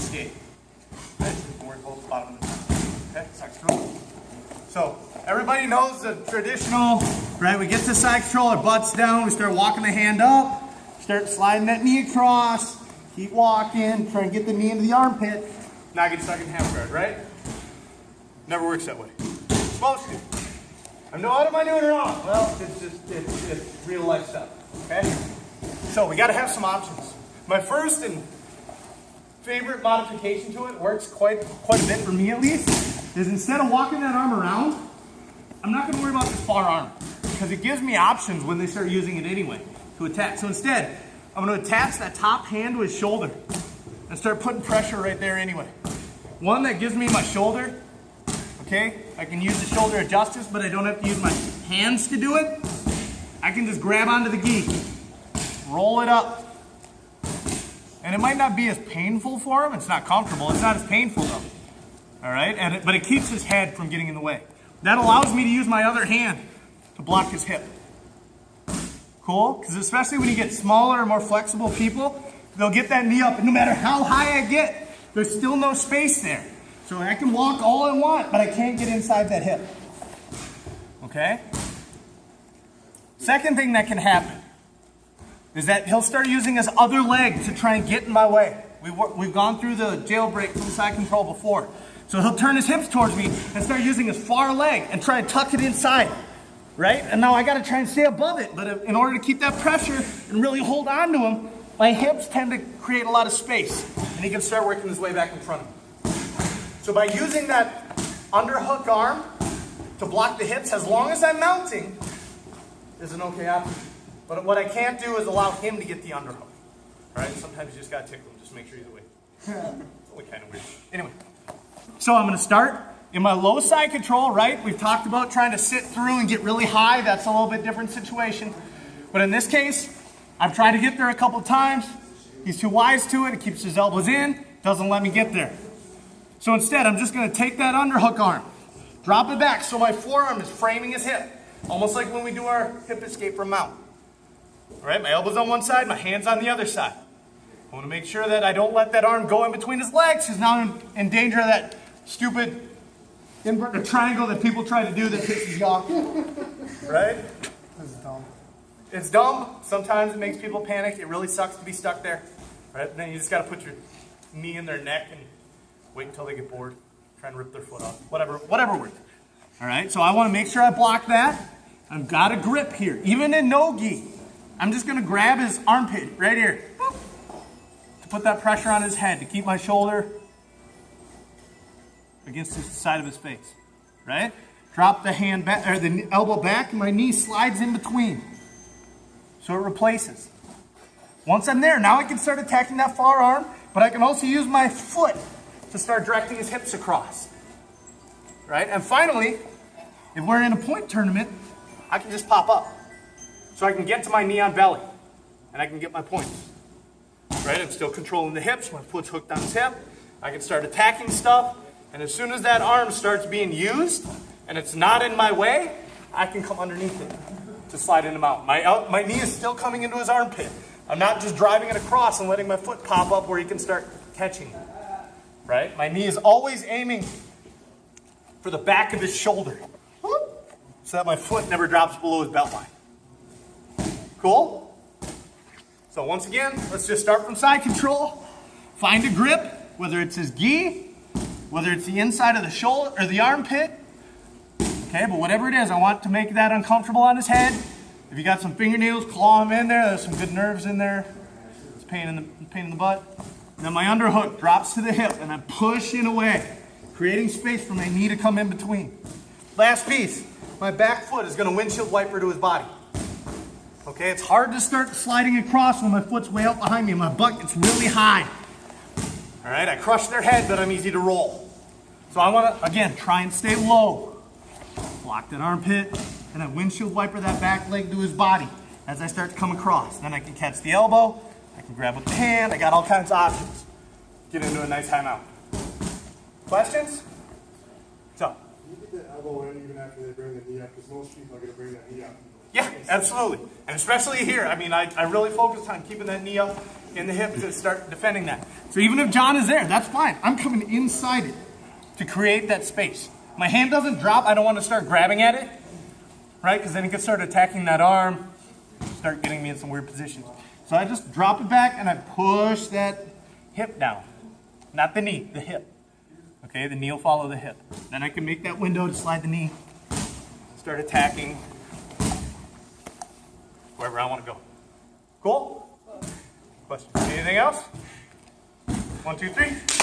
escape. Okay, so you can work both bottom and top. Okay, side control. So everybody knows the traditional, right? We get to side control, our butt's down, we start walking the hand up, start sliding that knee across, keep walking, try and get the knee into the armpit, not get stuck in half guard, right? Never works that way. It's supposed to. I know, what am I doing wrong? Well, it's real life stuff, okay? So we gotta have some options. My first and favorite modification to it, works quite a bit for me at least, is instead of walking that arm around, I'm not gonna worry about this far arm because it gives me options when they start using it anyway to attach. So instead, I'm gonna attach that top hand to his shoulder and start putting pressure right there anyway. One, that gives me my shoulder, okay? I can use the shoulder adjusters, but I don't have to use my hands to do it. I can just grab onto the gi, roll it up. And it might not be as painful for him. It's not comfortable. It's not as painful though. All right, but it keeps his head from getting in the way. That allows me to use my other hand to block his hip. Cool? Because especially when you get smaller and more flexible people, they'll get that knee up, and no matter how high I get, there's still no space there. So I can walk all I want, but I can't get inside that hip. Okay? Second thing that can happen is that he'll start using his other leg to try and get in my way. We've gone through the jailbreak from side control before. So he'll turn his hips towards me and start using his far leg and try and tuck it inside, right? And now I gotta try and stay above it, but in order to keep that pressure and really hold on to him, my hips tend to create a lot of space, and he can start working his way back in front of me. So by using that underhook arm to block the hips, as long as I'm mounting, is an okay option. But what I can't do is allow him to get the underhook. All right, sometimes you just gotta tickle him, just make sure he's awake. It's only kind of weird. Anyway, so I'm gonna start in my low side control, right? We've talked about trying to sit through and get really high. That's a little bit different situation. But in this case, I've tried to get there a couple times. He's too wise to it. It keeps his elbows in, doesn't let me get there. So instead, I'm just gonna take that underhook arm, drop it back so my forearm is framing his hip, almost like when we do our hip escape from mount. All right, my elbow's on one side, my hand's on the other side. I want to make sure that I don't let that arm go in between his legs, because now I'm in danger of that stupid inverted triangle that people try to do that pisses you off. Right? This is dumb. It's dumb. Sometimes it makes people panic. It really sucks to be stuck there. Right? And then you just got to put your knee in their neck and wait until they get bored. Try and rip their foot off. Whatever works. All right, so I want to make sure I block that. I've got a grip here. Even in no gi, I'm just going to grab his armpit right here. To put that pressure on his head, to keep my shoulder against the side of his face, right? Drop the hand back, or the elbow back, and my knee slides in between. So it replaces. Once I'm there, now I can start attacking that far arm, but I can also use my foot to start directing his hips across. Right? And finally, if we're in a point tournament, I can just pop up. So I can get to my knee on belly, and I can get my points. Right? I'm still controlling the hips, my foot's hooked on his hip. I can start attacking stuff, and as soon as that arm starts being used, and it's not in my way, I can come underneath it to slide in him out. My knee is still coming into his armpit. I'm not just driving it across and letting my foot pop up where he can start catching. Right? My knee is always aiming for the back of his shoulder so that my foot never drops below his belt line. Cool? So once again, let's just start from side control. Find a grip, whether it's his gi, whether it's the inside of the shoulder or the armpit. Okay, but whatever it is, I want to make that uncomfortable on his head. If you got some fingernails, claw them in there. There's some good nerves in there. It's pain in the butt. And then my underhook drops to the hip, and I'm pushing away, creating space for my knee to come in between. Last piece, my back foot is going to windshield wiper to his body. Okay, it's hard to start sliding across when my foot's way out behind me and my butt gets really high. All right, I crush their head, but I'm easy to roll. So I want to, again, try and stay low. Block that armpit, and I windshield wiper that back leg to his body as I start to come across. Then I can catch the elbow, I can grab with the hand, I got all kinds of options. Get into a nice timeout. Questions? What's up? You get the elbow in even after they bring the knee up, because most people are going to bring that knee up Yeah, absolutely. And especially here, I mean, I really focus on keeping that knee up in the hip to start defending that. So even if John is there, that's fine. I'm coming inside it to create that space. My hand doesn't drop. I don't want to start grabbing at it, right? Because then he could start attacking that arm, start getting me in some weird positions. So I just drop it back and I push that hip down. Not the knee, the hip. Okay, the knee will follow the hip. Then I can make that window to slide the knee, start attacking wherever I want to go. Cool? Question. Anything else? 1, 2, 3.